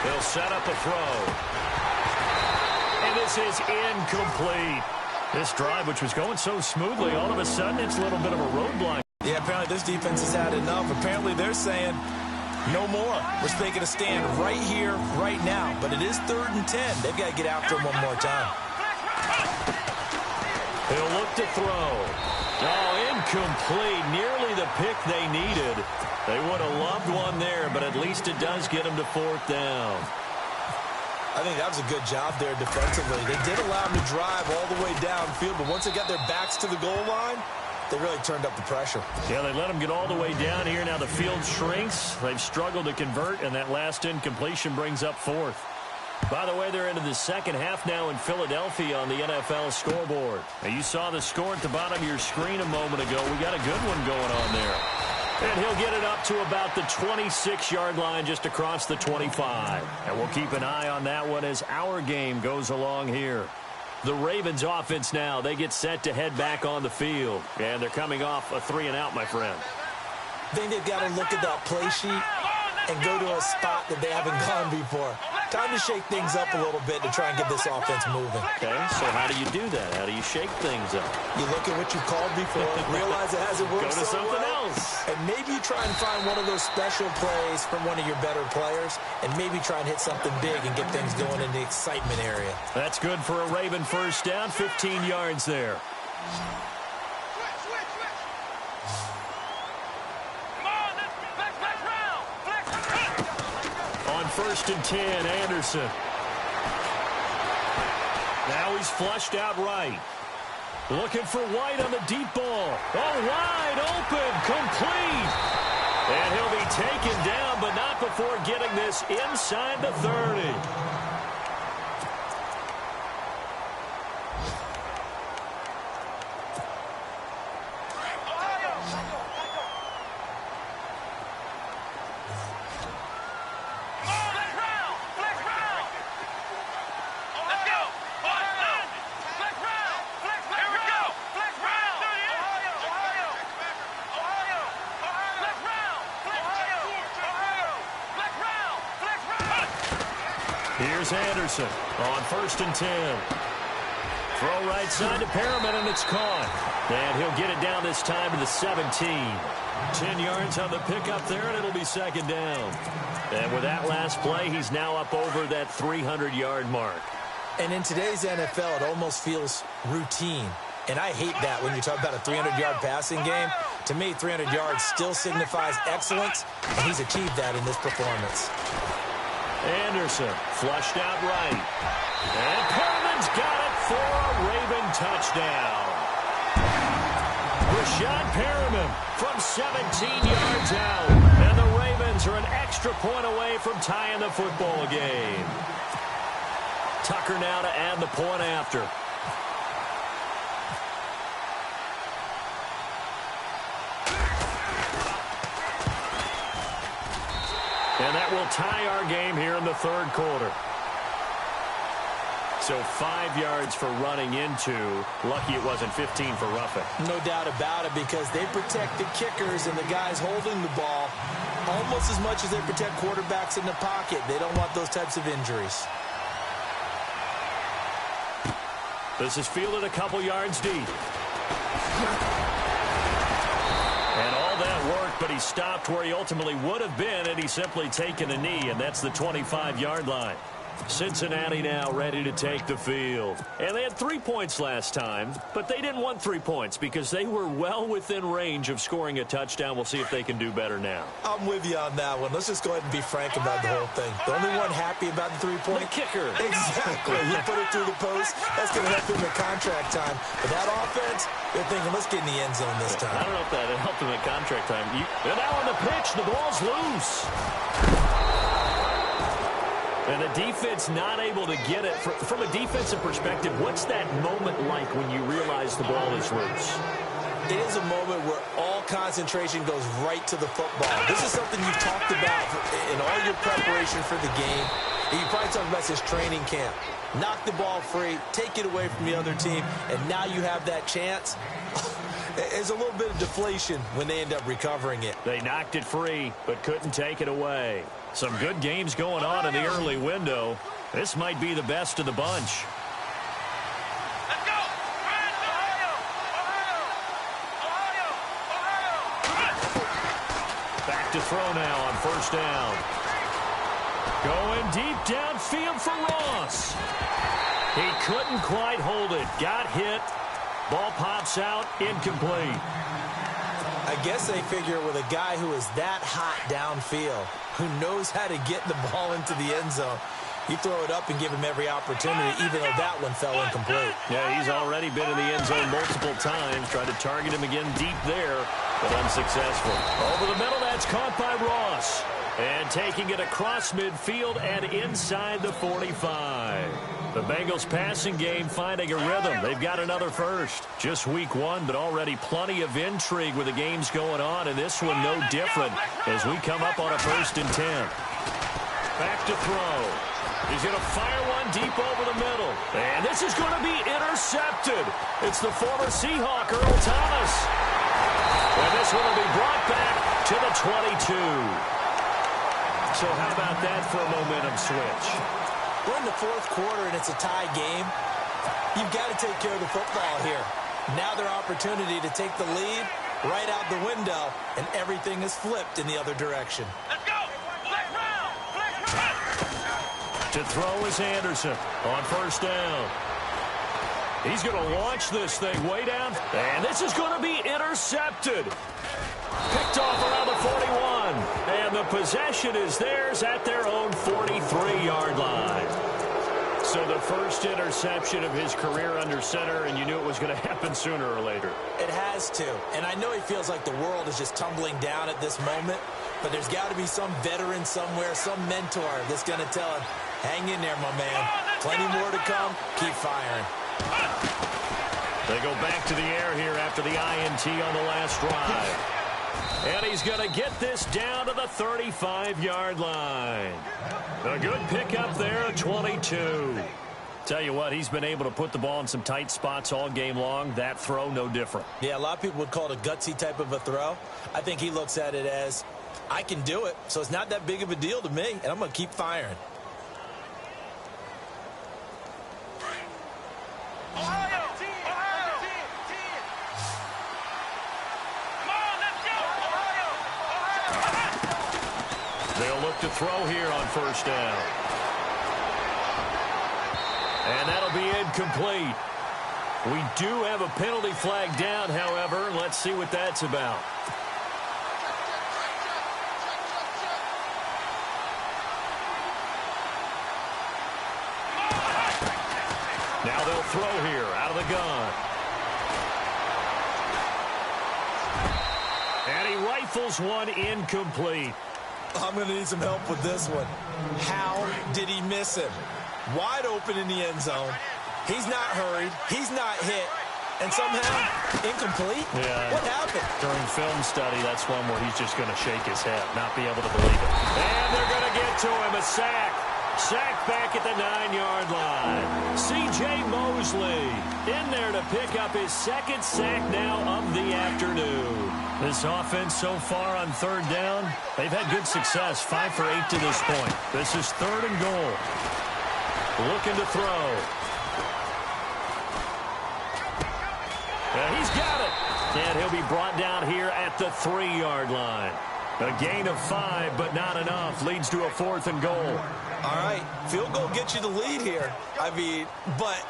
They'll set up a throw. And this is incomplete. This drive, which was going so smoothly, all of a sudden it's a little bit of a roadblock. Yeah, apparently this defense has had enough. Apparently they're saying, no more. We're taking a stand right here, right now. But it is 3rd and 10. They've got to get after him one more time. He'll look to throw. Oh, incomplete. Nearly the pick they needed. They would have loved one there, but at least it does get him to 4th down. I think that was a good job there defensively. They did allow him to drive all the way downfield, but once they got their backs to the goal line, they really turned up the pressure. Yeah, they let him get all the way down here. Now the field shrinks. They've struggled to convert, and that last incompletion brings up 4th. By the way, they're into the second half now in Philadelphia on the NFL scoreboard. Now, you saw the score at the bottom of your screen a moment ago. We got a good one going on there. And he'll get it up to about the 26-yard line just across the 25. And we'll keep an eye on that one as our game goes along here. The Ravens offense now, they get set to head back on the field. And they're coming off a 3-and-out, my friend. I think they've got to look at that play sheet and go to a spot that they haven't gone before. Time to shake things up a little bit to try and get this offense moving. Okay, so how do you do that? How do you shake things up? You look at what you called before, realize it hasn't worked Go to so something well, else. and maybe you try and find one of those special plays from one of your better players, and maybe try and hit something big and get things going in the excitement area. That's good for a Raven first down, 15 yards there. First and 10, Anderson. Now he's flushed out right. Looking for White on the deep ball. Oh, wide open, complete. And he'll be taken down, but not before getting this inside the 30. Here's Anderson on first and 10. Throw right side to Perriman, and it's caught. And he'll get it down this time to the 17. 10 yards on the pickup there, and it'll be second down. And with that last play, he's now up over that 300-yard mark. And in today's NFL, it almost feels routine. And I hate that when you talk about a 300-yard passing game. To me, 300 yards still signifies excellence, and he's achieved that in this performance. Anderson flushed out right. And Perriman's got it for a Raven touchdown. Rashad Perriman from 17 yards out. And the Ravens are an extra point away from tying the football game. Tucker now to add the point after. And that will tie our game here in the third quarter. So 5 yards for running into. Lucky it wasn't 15 for roughing. No doubt about it, because they protect the kickers and the guys holding the ball almost as much as they protect quarterbacks in the pocket. They don't want those types of injuries. This is fielded a couple yards deep. And all that worked, but he stopped where he ultimately would have been had he simply taken a knee, and that's the 25-yard line. Cincinnati now ready to take the field. And they had 3 points last time, but they didn't want 3 points because they were well within range of scoring a touchdown. We'll see if they can do better now. I'm with you on that one. Let's just go ahead and be frank about the whole thing. The only one happy about the 3-point? The kicker. Exactly. You put it through the post. That's going to help him at contract time. But that offense, they're thinking, let's get in the end zone this time. I don't know if that helped him at contract time. And now on the pitch, the ball's loose. And the defense not able to get it. From a defensive perspective, what's that moment like when you realize the ball is loose? It is a moment where all concentration goes right to the football. This is something you've talked about in all your preparation for the game. And you probably talked about this training camp. Knock the ball free, take it away from the other team, and now you have that chance. There's a little bit of deflation when they end up recovering it. They knocked it free, but couldn't take it away. Some good games going on in the early window. This might be the best of the bunch. Let's go! Back to throw now on first down. Going deep downfield for Ross. He couldn't quite hold it. Got hit. Ball pops out, incomplete. I guess they figure with a guy who is that hot downfield, who knows how to get the ball into the end zone, You throw it up and give him every opportunity, even though that one fell incomplete. Yeah, he's already been in the end zone multiple times. Tried to target him again deep there, but unsuccessful. Over the middle, that's caught by Ross. And taking it across midfield and inside the 45. The Bengals passing game finding a rhythm. They've got another first. Just week one, but already plenty of intrigue with the games going on, and this one no different as we come up on a 1st and 10. Back to throw. He's going to fire one deep over the middle. And this is going to be intercepted. It's the former Seahawk, Earl Thomas. And this one will be brought back to the 22. So how about that for a momentum switch? We're in the 4th quarter, and it's a tie game. You've got to take care of the football here. Now their opportunity to take the lead right out the window, and everything is flipped in the other direction. Let's go! Flex round! Flex round! To throw is Anderson on 1st down. He's going to launch this thing way down. And this is going to be intercepted. Picked off around the 41. And the possession is theirs at their own 43-yard line. So the first interception of his career under center, and you knew it was going to happen sooner or later. It has to. And I know he feels like the world is just tumbling down at this moment. But there's got to be some veteran somewhere, some mentor that's going to tell him, hang in there, my man. Plenty more to come. Keep firing. They go back to the air here after the INT on the last drive. And he's going to get this down to the 35-yard line. A good pickup there at 22. Tell you what, he's been able to put the ball in some tight spots all game long. That throw, no different. Yeah, a lot of people would call it a gutsy type of a throw. I think he looks at it as, I can do it, so it's not that big of a deal to me, and I'm going to keep firing. Ohio! Ohio! Come on, let's go! Ohio! They'll look to throw here on 1st down. And that'll be incomplete. We do have a penalty flag down, however. Let's see what that's about. Now they'll throw here out of the gun. And he rifles one incomplete. I'm going to need some help with this one. How did he miss him? Wide open in the end zone. He's not hurried. He's not hit. And somehow, incomplete? Yeah. What happened? During film study, that's one where he's just going to shake his head, not be able to believe it. And they're going to get to him. A sack. Sack back at the 9-yard line. C.J. Mosley in there to pick up his 2nd sack now of the afternoon. This offense so far on 3rd down, they've had good success. 5 for 8 to this point. This is 3rd and goal. Looking to throw. And he's got it. And he'll be brought down here at the 3-yard line. A gain of 5, but not enough. Leads to a 4th and goal. All right, field goal gets you the lead here. I mean, but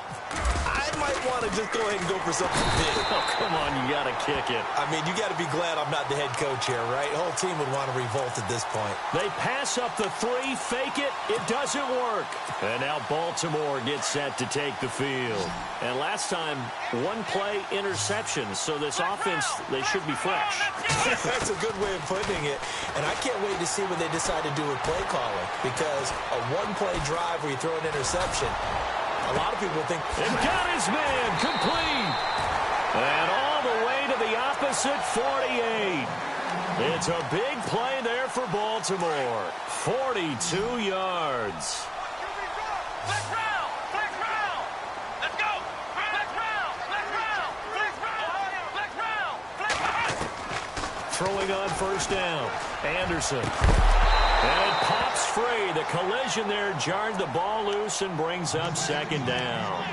I might want to just go ahead and go for something big. Oh, come on, you got to kick it. I mean, you got to be glad I'm not the head coach here, right? The whole team would want to revolt at this point. They pass up the 3, fake it. It doesn't work. And now Baltimore gets set to take the field. And last time, 1-play interceptions. So this offense, they should be fresh. That's a good way of putting it. And I can't wait to see what they decide to do with play calling. Because a 1-play drive where you throw an interception, a lot of people think, and got his man complete. And all the way to the opposite 48. It's a big play there for Baltimore. 42 yards. Flex round! Flex round! Let's go! Flex round! Flex round! Flex round! Flex round! Flex round! Throwing on 1st down. Anderson. And it pops free. The collision there jarred the ball loose and brings up 2nd down.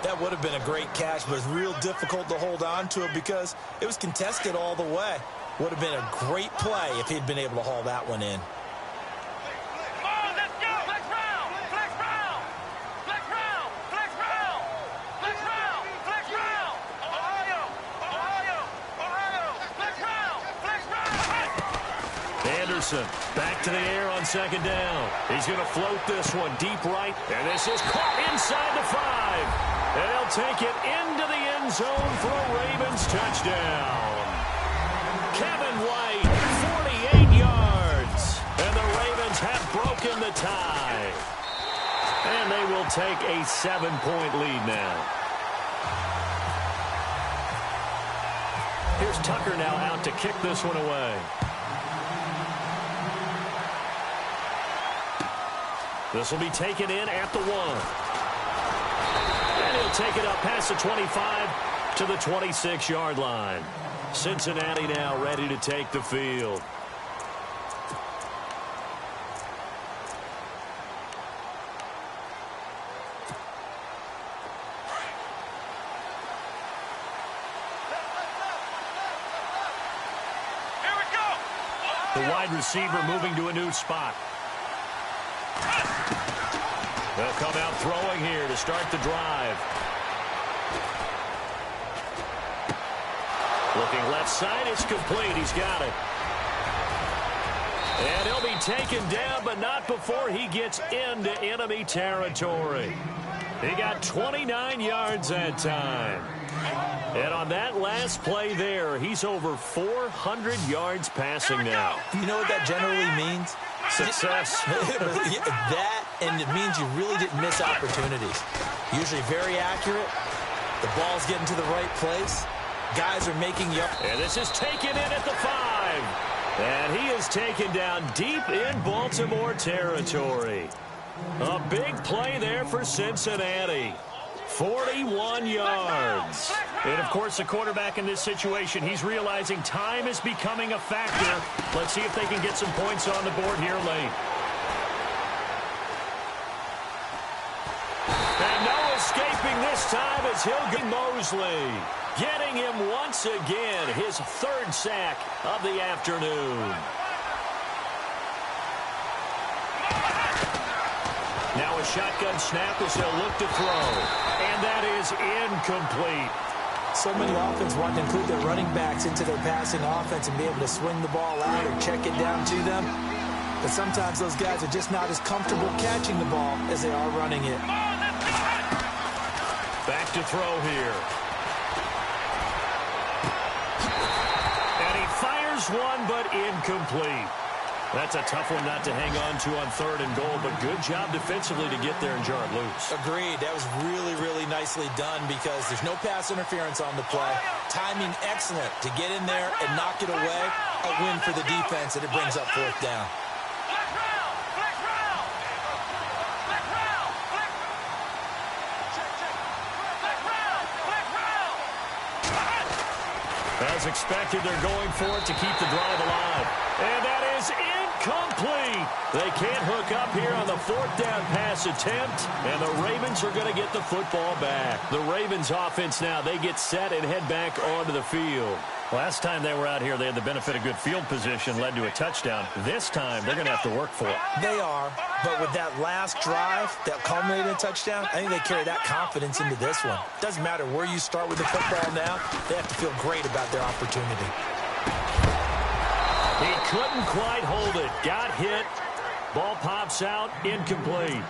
that would have been a great catch, but it's real difficult to hold on to it because it was contested all the way. Would have been a great play if he'd been able to haul that one in. Anderson back to the air on second down. He's going to float this one deep right, and this is caught inside the 5. And he'll take it into the end zone for a Ravens touchdown. Kevin White, 48 yards, and the Ravens have broken the tie. And they will take a 7-point lead now. Here's Tucker now out to kick this one away. This will be taken in at the 1. And he'll take it up past the 25 to the 26-yard line. Cincinnati now ready to take the field. The wide receiver moving to a new spot. They'll come out throwing here to start the drive. Looking left side, it's complete. He's got it. And he'll be taken down, but not before he gets into enemy territory. He got 29 yards that time. And on that last play there, he's over 400 yards passing now. You know what that generally means? Success. That, and it means you really didn't miss opportunities. Usually very accurate. The ball's getting to the right place. Guys are making you. And this is taken in at the 5. And he is taken down deep in Baltimore territory. A big play there for Cincinnati. 41 yards. And, of course, the quarterback in this situation, he's realizing time is becoming a factor. Let's see if they can get some points on the board here late. And no escaping this time as he'll get Mosley. Getting him once again, his 3rd sack of the afternoon. Now a shotgun snap as they'll look to throw. And that is incomplete. So many offenses want to include their running backs into their passing offense and be able to swing the ball out or check it down to them. But sometimes those guys are just not as comfortable catching the ball as they are running it. Back to throw here. And he fires one, but incomplete. That's a tough one not to hang on to on 3rd and goal, but good job defensively to get there and jar it loose. Agreed. That was really, really nicely done because there's no pass interference on the play. Timing excellent to get in there and knock it away. A win for the defense, and it brings up 4th down. As expected, they're going for it to keep the drive alive. And that is incomplete. They can't hook up here on the 4th down pass attempt, and the Ravens are going to get the football back. The Ravens offense now, they get set and head back onto the field. Last time they were out here, they had the benefit of good field position, led to a touchdown. This time, they're going to have to work for it. They are, but with that last drive that culminated in a touchdown, I think they carry that confidence into this one. Doesn't matter where you start with the football now, they have to feel great about their opportunity. He couldn't quite hold it. Got hit. Ball pops out, incomplete.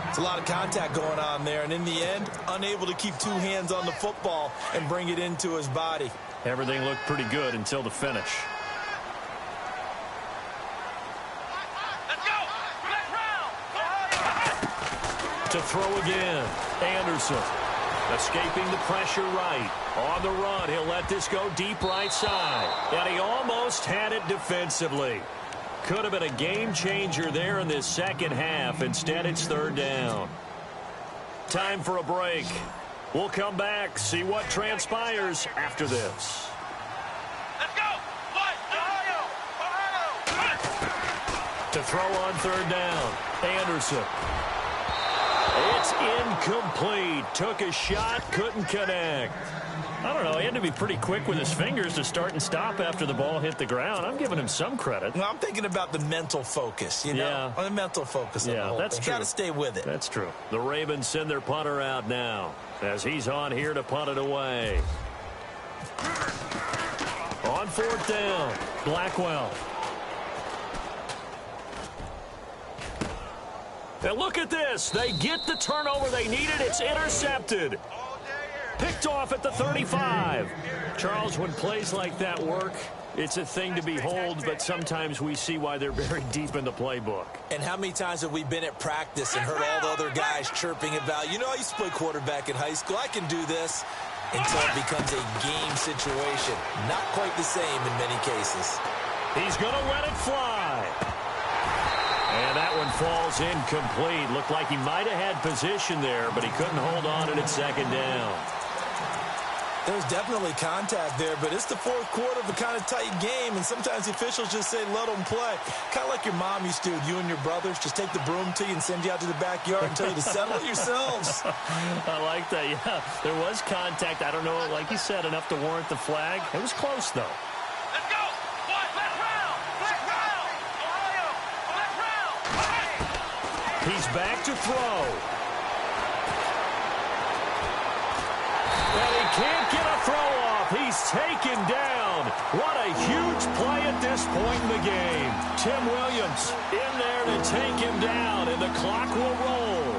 It's a lot of contact going on there, and in the end, unable to keep 2 hands on the football and bring it into his body. Everything looked pretty good until the finish. Let's go! To throw again. Anderson escaping the pressure right. On the run, he'll let this go deep right side. And he almost had it defensively. Could have been a game changer there in this second half. Instead, it's 3rd down. Time for a break. We'll come back, see what transpires after this. Let's go! To throw on 3rd down. Anderson. It's incomplete. Took a shot, couldn't connect. I don't know. He had to be pretty quick with his fingers to start and stop after the ball hit the ground. I'm giving him some credit. Well, I'm thinking about the mental focus, you know? Yeah. The mental focus of the whole that's thing. true. Got to stay with it. That's true. The Ravens send their punter out now as he's on here to punt it away. On 4th down, Blackwell. And look at this. They get the turnover they needed. It's intercepted. Picked off at the 35. Charles, when plays like that work, it's a thing to behold, but sometimes we see why they're very deep in the playbook. And how many times have we been at practice and heard all the other guys chirping about, you know, I used to play quarterback in high school. I can do this, until it becomes a game situation. Not quite the same in many cases. He's going to let it fly. And that one falls incomplete. Looked like he might have had position there, but he couldn't hold on at second down. There's definitely contact there, but it's the fourth quarter of a kind of tight game, and sometimes the officials just say, let them play. Kind of like your mom used to, you and your brothers, just take the broom to you and send you out to the backyard and tell you to settle it yourselves. I like that, yeah. There was contact. I don't know, like you said, enough to warrant the flag. It was close, though. Let's go. Boys, let's round. Let's round. Ohio. Let's round. He's back to throw. And he can't get a throw off. He's taken down. What a huge play at this point in the game. Tim Williams in there to take him down, and the clock will roll.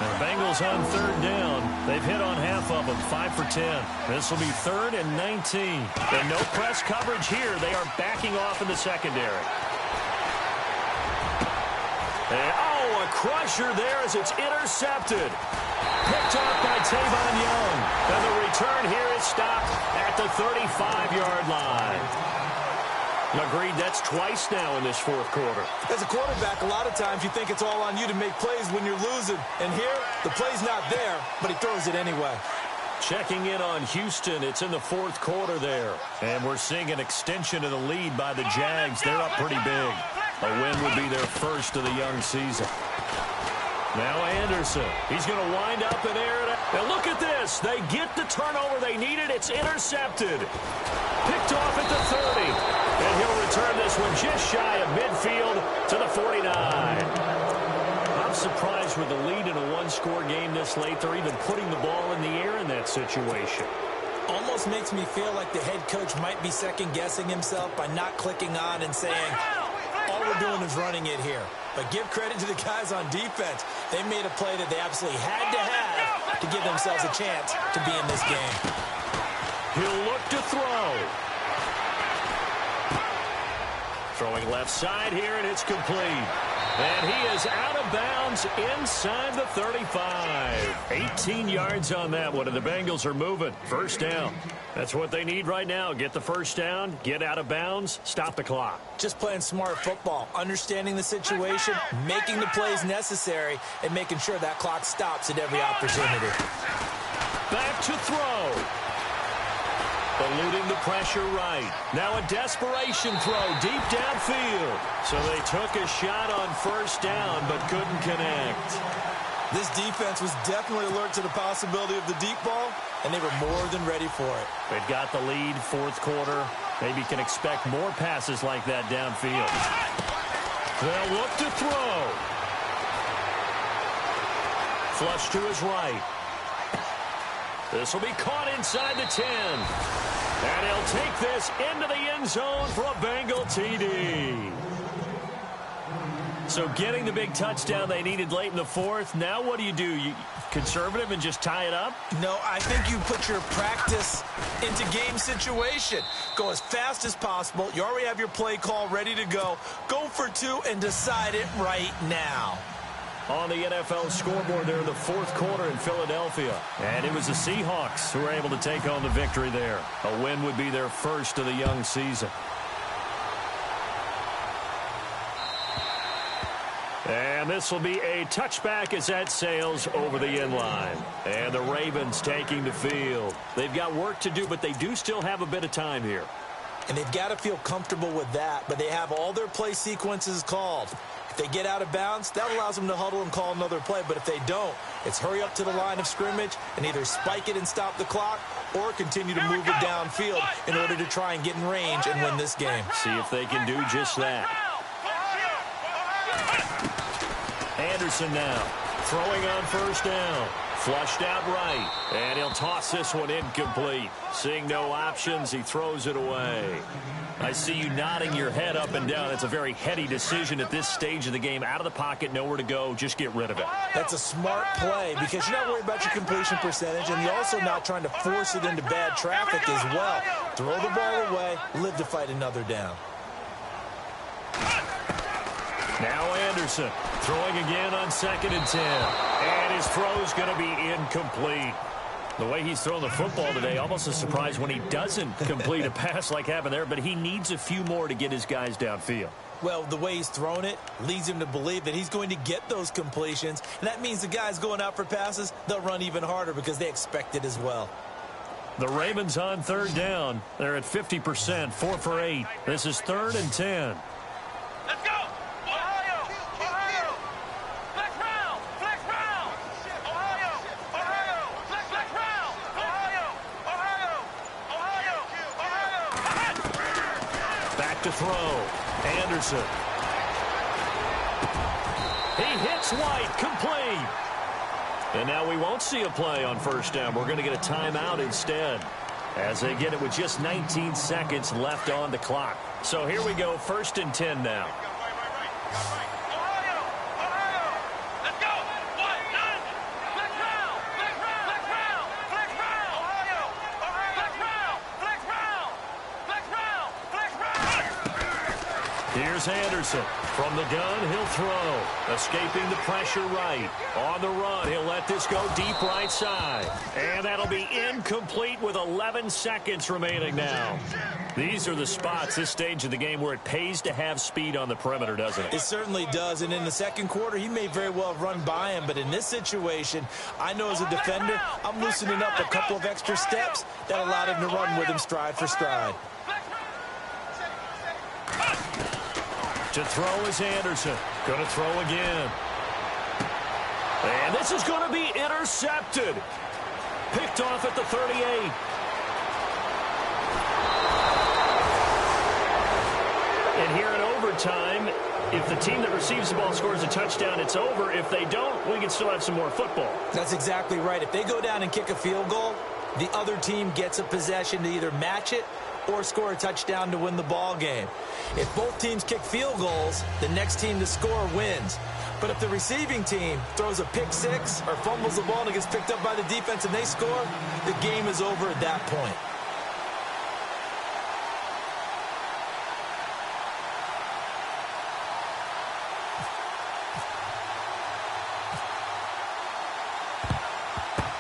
And the Bengals on third down. They've hit on half of them, 5 for 10. This will be 3rd and 19. And no press coverage here. They are backing off in the secondary. And, a crusher there as it's intercepted. Picked off by Tavon Young. And the return here is stopped at the 35-yard line. Agreed, that's twice now in this fourth quarter. As a quarterback, a lot of times you think it's all on you to make plays when you're losing. And here, the play's not there, but he throws it anyway. Checking in on Houston, it's in the fourth quarter there. And we're seeing an extension of the lead by the Jags. They're up pretty big. A win would be their first of the young season. Now Anderson. He's going to wind up and air it. And look at this. They get the turnover they needed. It's intercepted. Picked off at the 30. And he'll return this one just shy of midfield to the 49. I'm surprised with the lead in a one-score game this late. They're even putting the ball in the air in that situation. Almost makes me feel like the head coach might be second-guessing himself by not clicking on and saying, all we're doing is running it here. But give credit to the guys on defense. They made a play that they absolutely had to have to give themselves a chance to be in this game. He'll look to throw. Throwing left side here, and it's complete. And he is out of bounds inside the 35. 18 yards on that one, and the Bengals are moving. First down. That's what they need right now. Get the first down, get out of bounds, stop the clock. Just playing smart football, understanding the situation, making the plays necessary, and making sure that clock stops at every opportunity. Back to throw. Eluding the pressure right. Now a desperation throw deep downfield. So they took a shot on first down but couldn't connect. This defense was definitely alert to the possibility of the deep ball, and they were more than ready for it. They've got the lead, fourth quarter. Maybe can expect more passes like that downfield. They'll look to throw. Flush to his right. This will be caught inside the 10. And he'll take this into the end zone for a Bengal TD. So getting the big touchdown they needed late in the fourth. Now what do? You conservative and just tie it up? No, I think you put your practice into game situation. Go as fast as possible. You already have your play call ready to go. Go for two and decide it right now. On the NFL scoreboard there in the fourth quarter in Philadelphia. And it was the Seahawks who were able to take home the victory there. A win would be their first of the young season. And this will be a touchback as that sails over the end line. And the Ravens taking the field. They've got work to do, but they do still have a bit of time here. And they've got to feel comfortable with that, but they have all their play sequences called. If they get out of bounds, that allows them to huddle and call another play. But if they don't, it's hurry up to the line of scrimmage and either spike it and stop the clock or continue to move it downfield in order to try and get in range and win this game. See if they can do just that. Anderson now throwing on first down. Flushed out right, and he'll toss this one incomplete. Seeing no options, he throws it away. I see you nodding your head up and down. It's a very heady decision at this stage of the game. Out of the pocket, nowhere to go. Just get rid of it. That's a smart play because you're not worried about your completion percentage, and you're also not trying to force it into bad traffic as well. Throw the ball away, live to fight another down. Now Anderson throwing again on 2nd and 10. And his throw's going to be incomplete. The way he's thrown the football today, almost a surprise when he doesn't complete a pass like happened there, but he needs a few more to get his guys downfield. Well, the way he's thrown it leads him to believe that he's going to get those completions, and that means the guys going out for passes, they'll run even harder because they expect it as well. The Ravens on 3rd down. They're at 50%, 4 for 8. This is 3rd and 10. Let's go! Ohio! Ohio! Flex round! Flex round! Ohio! Ohio! Flex round! Ohio! Ohio! Ohio! Back to throw. Anderson. He hits White, complete. And now we won't see a play on 1st down. We're going to get a timeout instead, as they get it with just 19 seconds left on the clock. So here we go, 1st and 10 now. Ohio! Ohio! Let's go! 1, 9! Flex round! Flex round! Flex round! Flex round! Ohio! Ohio! Flex round! Flex round! Flex round! Flex round! Here's Anderson. From the gun, he'll throw. Escaping the pressure right. On the run, he'll let this go deep right side. And that'll be incomplete with 11 seconds remaining now. These are the spots, this stage of the game, where it pays to have speed on the perimeter, doesn't it? It certainly does, and in the 2nd quarter, he may very well have run by him, but in this situation, I know as a defender, I'm loosening up a couple of extra steps that allowed him to run with him stride for stride. To throw is Anderson. Going to throw again. And this is going to be intercepted. Picked off at the 38. And here in overtime, if the team that receives the ball scores a touchdown, it's over. If they don't, we can still have some more football. That's exactly right. If they go down and kick a field goal, the other team gets a possession to either match it or score a touchdown to win the ball game. If both teams kick field goals, the next team to score wins. But if the receiving team throws a pick six or fumbles the ball and it gets picked up by the defense and they score, the game is over at that point.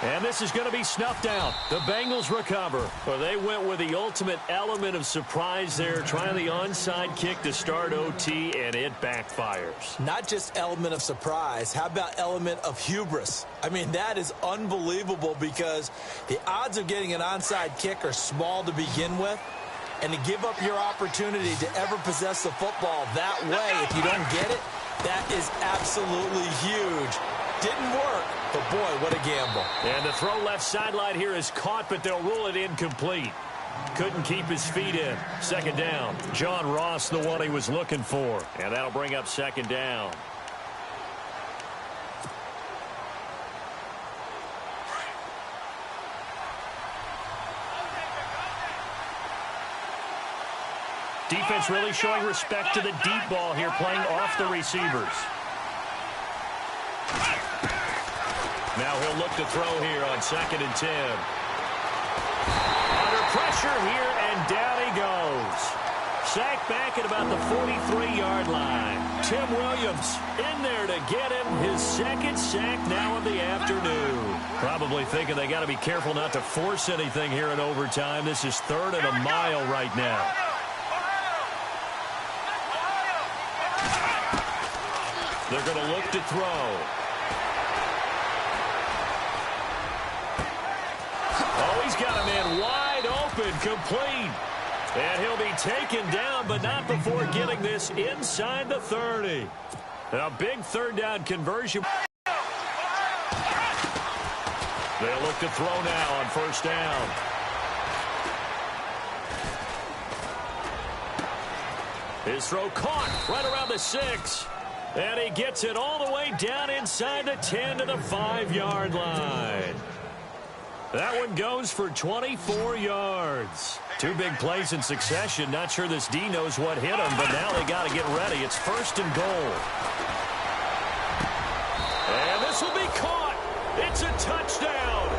And this is going to be snuffed out. The Bengals recover. Well, they went with the ultimate element of surprise there, trying the onside kick to start OT, and it backfires. Not just element of surprise. How about element of hubris? I mean, that is unbelievable because the odds of getting an onside kick are small to begin with. And to give up your opportunity to ever possess the football that way, if you don't get it, that is absolutely huge. Didn't work, but boy, what a gamble. And the throw left sideline here is caught, but they'll rule it incomplete. Couldn't keep his feet in. 2nd down. John Ross, the one he was looking for. And that'll bring up 2nd down. Defense really showing respect to the deep ball here, playing off the receivers. Now he'll look to throw here on 2nd and 10. Under pressure here, and down he goes. Sacked back at about the 43-yard line. Tim Williams in there to get him his 2nd sack now of the afternoon. Probably thinking they got to be careful not to force anything here in overtime. This is 3rd and a mile right now. They're going to look to throw. Oh, he's got a man wide open, complete. And he'll be taken down, but not before getting this inside the 30. A big 3rd down conversion. They'll look to throw now on 1st down. His throw caught right around the 6. And he gets it all the way down inside the 10 to the 5-yard line. That one goes for 24 yards. Two big plays in succession. Not sure this D knows what hit him, but now they got to get ready. It's 1st and goal. And this will be caught. It's a touchdown.